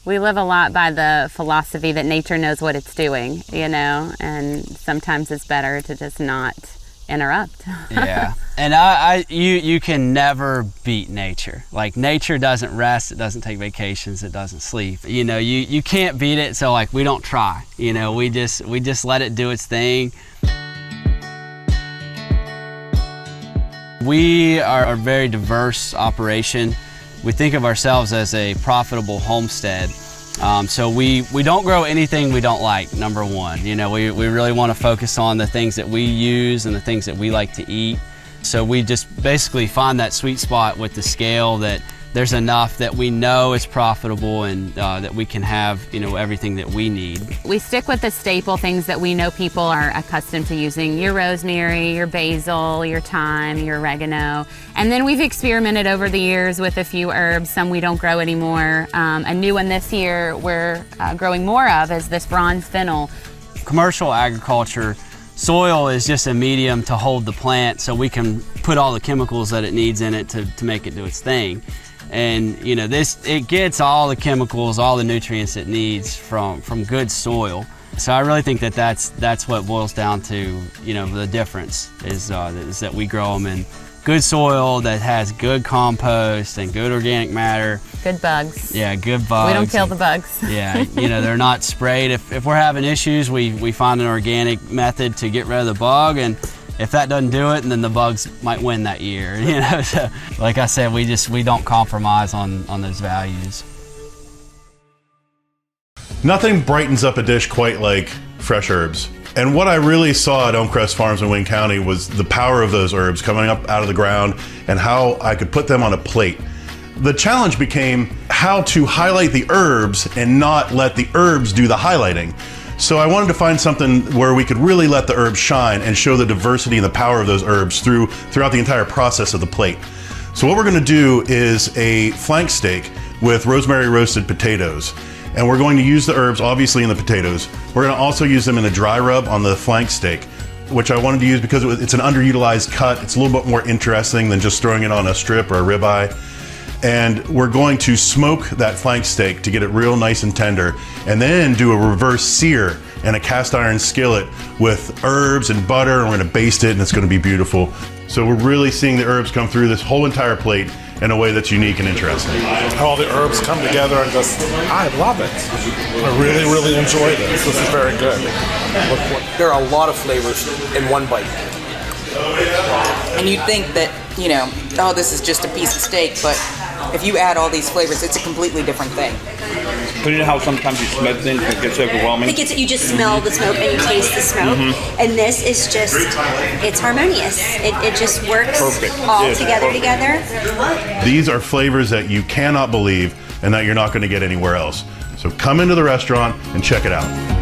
We live a lot by the philosophy that nature knows what it's doing, you know, and sometimes it's better to just not interrupt. Yeah, and you can never beat nature. Like, nature doesn't rest, it doesn't take vacations, it doesn't sleep. You know, you can't beat it, so like we don't try. You know, we just let it do its thing. We are a very diverse operation. We think of ourselves as a profitable homestead. So we don't grow anything we don't like, number one. You know, we really want to focus on the things that we use and the things that we like to eat. So we just basically find that sweet spot with the scale that there's enough that we know is profitable and that we can have, you know, everything that we need. We stick with the staple things that we know people are accustomed to using: your rosemary, your basil, your thyme, your oregano. And then we've experimented over the years with a few herbs. Some we don't grow anymore. A new one this year we're growing more of is this bronze fennel. Commercial agriculture, soil is just a medium to hold the plant so we can put all the chemicals that it needs in it to make it do its thing. And you know, it gets all the chemicals, all the nutrients it needs from good soil. So I really think that that's what boils down to, you know, the difference is that we grow them in good soil that has good compost and good organic matter. Good bugs. Yeah, good bugs. We don't kill the bugs. Yeah, you know, they're not sprayed. If we're having issues, we find an organic method to get rid of the bug, and if that doesn't do it, then the bugs might win that year. You know, so like I said, we don't compromise on those values. Nothing brightens up a dish quite like fresh herbs. And what I really saw at Elmcrest Farms in Wayne County was the power of those herbs coming up out of the ground and how I could put them on a plate. The challenge became how to highlight the herbs and not let the herbs do the highlighting. So I wanted to find something where we could really let the herbs shine and show the diversity and the power of those herbs throughout the entire process of the plate. So what we're going to do is a flank steak with rosemary roasted potatoes. And we're going to use the herbs obviously in the potatoes. We're going to also use them in a dry rub on the flank steak, which I wanted to use because it's an underutilized cut. It's a little bit more interesting than just throwing it on a strip or a ribeye. And we're going to smoke that flank steak to get it real nice and tender, and then do a reverse sear in a cast iron skillet with herbs and butter, and we're gonna baste it, and it's gonna be beautiful. So we're really seeing the herbs come through this whole entire plate in a way that's unique and interesting. How all the herbs come together and I love it. I really, really enjoy this. This is very good. There are a lot of flavors in one bite. And you'd think that, you know, oh, this is just a piece of steak, but if you add all these flavors, it's a completely different thing. But you know how sometimes you smoke things and it gets overwhelming? I think you just smell the smoke and you taste the smoke. Mm-hmm. And this is just, it's harmonious. It just works all together. These are flavors that you cannot believe and that you're not going to get anywhere else. So come into the restaurant and check it out.